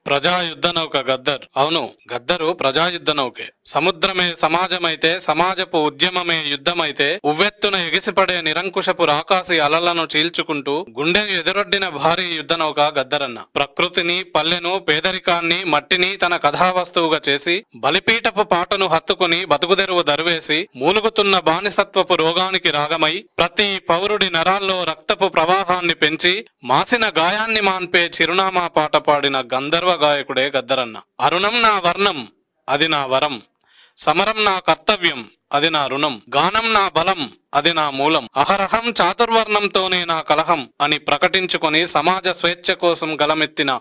ప్రజాయుద్ధ నౌక గద్దర్. అవును, గద్దరు ప్రజాయుద్ధ నౌకే. సముద్రమే సమాజమైతే, సమాజపు ఉద్యమమే యుద్ధమైతే, ఉవ్వెత్తున ఎగిసిపడే నిరంకుశపు రాకాసి అలలను చీల్చుకుంటూ గుండెను ఎదురొడ్డిన భారీ యుద్ధ నౌక గద్దరన్న. ప్రకృతిని, పల్లెను, పేదరికాన్ని, మట్టిని తన కథావస్తువుగా చేసి, బలిపీటపు పాటను హత్తుకుని బతుకుదెరువు దరివేసి, మూలుగుతున్న బానిసత్వపు రోగానికి రాగమై, ప్రతి పౌరుడి నరాల్లో రక్తపు ప్రవాహాన్ని పెంచి, మాసిన గాయాన్ని మాన్పే చిరునామా పాట పాడిన గంధర్వ గాయకుడే గద్దరన్న. అరుణం నా వర్ణం, అది నా వరం. సమరం నా కర్తవ్యం, అది నా రుణం. గానం నా బలం, అది నా మూలం. అహరహం చాతుర్వర్ణంతోనే నా కలహం అని ప్రకటించుకొని సమాజ స్వేచ్ఛ కోసం గలమెత్తిన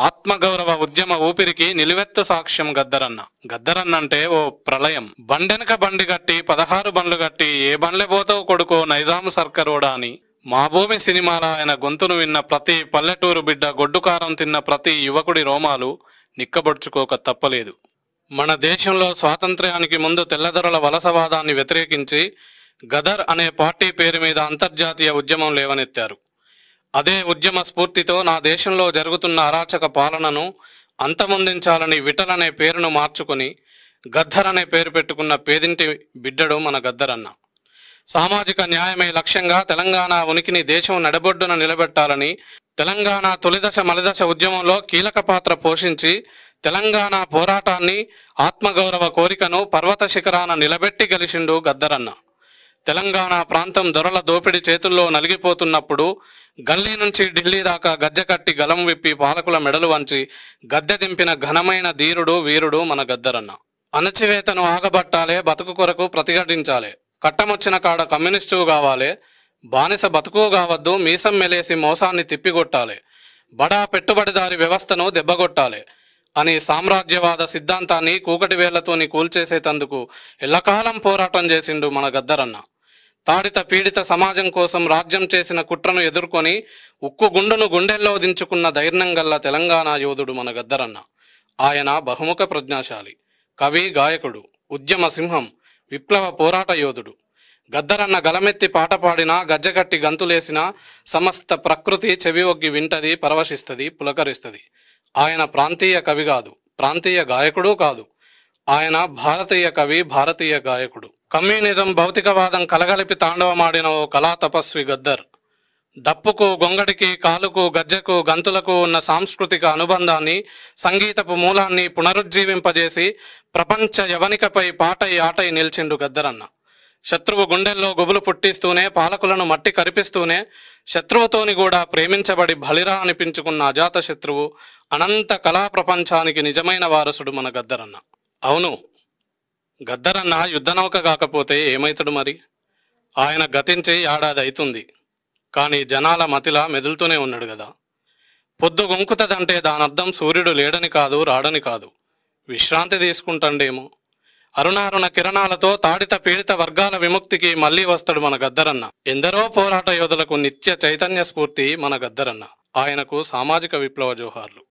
ఆత్మగౌరవ ఉద్యమ ఊపిరికి నిలువెత్తు సాక్ష్యం గద్దరన్న. గద్దరన్నంటే ఓ ప్రళయం. బండెనక బండి గట్టి 16 బండ్లు గట్టి ఏ బండ్లే పోతావు కొడుకో నైజాము సర్కరోడా అని మా భూమి సినిమాల ఆయన గొంతును విన్న ప్రతి పల్లెటూరు బిడ్డ, గొడ్డుకారం తిన్న ప్రతి యువకుడి రోమాలు నిక్కబొడుచుకోక తప్పలేదు. మన దేశంలో స్వాతంత్ర్యానికి ముందు తెల్లదొరల వలసవాదాన్ని వ్యతిరేకించి గదర్ అనే పార్టీ పేరు మీద అంతర్జాతీయ ఉద్యమం లేవనెత్తారు. అదే ఉద్యమ స్ఫూర్తితో నా దేశంలో జరుగుతున్న అరాచక పాలనను అంతమొందించాలని విఠల్ అనే పేరును మార్చుకుని గద్దర్ అనే పేరు పెట్టుకున్న పేదింటి బిడ్డడు మన గద్దరన్న. సామాజిక న్యాయమే లక్ష్యంగా తెలంగాణ ఉనికిని దేశం నడబొడ్డున నిలబెట్టాలని తెలంగాణ తొలిదశ మలిదశ ఉద్యమంలో కీలక పాత్ర పోషించి తెలంగాణ పోరాటాన్ని, ఆత్మగౌరవ కోరికను పర్వత శిఖరాన నిలబెట్టి గెలిచిండు గద్దరన్న. తెలంగాణ ప్రాంతం దొరల దోపిడి చేతుల్లో నలిగిపోతున్నప్పుడు గల్లీ నుంచి ఢిల్లీ దాకా గజ్జె కట్టి గలం విప్పి పాలకుల మెడలు వంచి గద్దె దింపిన ఘనమైన ధీరుడు, వీరుడు మన గద్దరన్న. అణచివేతను ఆగబట్టాలే, బతుకు కొరకు ప్రతిఘటించాలే. కట్టమొచ్చిన కాడ కమ్యూనిస్టు కావాలే, బానిస బతుకు కావద్దు, మీసం మెలేసి మోసాన్ని తిప్పికొట్టాలి, బడా పెట్టుబడిదారి వ్యవస్థను దెబ్బగొట్టాలి అని సామ్రాజ్యవాద సిద్ధాంతాన్ని కూకటి వేళ్లతోని కూల్చేసేతందుకు ఎల్లకాలం పోరాటం చేసిండు మన గద్దరన్న. తాడిత పీడిత సమాజం కోసం రాజ్యం చేసిన కుట్రను ఎదుర్కొని ఉక్కు గుండును గుండెల్లో దించుకున్న ధైర్యం గల్ల తెలంగాణ యోధుడు మన గద్దరన్న. ఆయన బహుముఖ ప్రజ్ఞాశాలి, కవి, గాయకుడు, ఉద్యమ సింహం, విప్లవ పోరాట యోధుడు. గద్దరన్న గలమెత్తి పాట పాడినా, గజ్జెకట్టి గంతులేసినా సమస్త ప్రకృతి చెవి ఒగ్గి వింటది, పరవశిస్తుంది, పులకరిస్తుంది. ఆయన ప్రాంతీయ కవి కాదు, ప్రాంతీయ గాయకుడు కాదు. ఆయన భారతీయ కవి, భారతీయ గాయకుడు. కమ్యూనిజం, భౌతికవాదం కలగలిపి తాండవమాడిన ఓ కళా తపస్వి గద్దర్. దప్పుకు, గొంగడికి, కాలుకు, గజ్జెకు, గంతులకు ఉన్న సాంస్కృతిక అనుబంధాన్ని, సంగీతపు మూలాన్ని పునరుజ్జీవింపజేసి ప్రపంచ యవనికపై పాటై ఆటై నిలిచిండు గద్దరన్న. శత్రువు గుండెల్లో గుబులు పుట్టిస్తూనే, పాలకులను మట్టి కరిపిస్తూనే, శత్రువుతోని కూడా ప్రేమించబడి బలిరా అనిపించుకున్న అజాత శత్రువు, అనంత కళా ప్రపంచానికి నిజమైన వారసుడు మన గద్దరన్న. అవును, గద్దరన్న యుద్ధనౌక కాకపోతే ఏమైతాడు మరి? ఆయన గతించి ఏడాది అవుతుంది, కానీ జనాల మతిలా మెదులుతూనే ఉన్నాడు కదా. పొద్దు గుంకుతదంటే దానర్థం సూర్యుడు లేడని కాదు, రాడని కాదు, విశ్రాంతి తీసుకుంటాడేమో. అరుణారుణ కిరణాలతో తాడిత పీడిత వర్గాల విముక్తికి మళ్లీ వస్తాడు మన గద్దరన్న. ఎందరో పోరాట యోధులకు నిత్య చైతన్య స్ఫూర్తి మన గద్దరన్న. ఆయనకు సామాజిక విప్లవ జోహార్లు.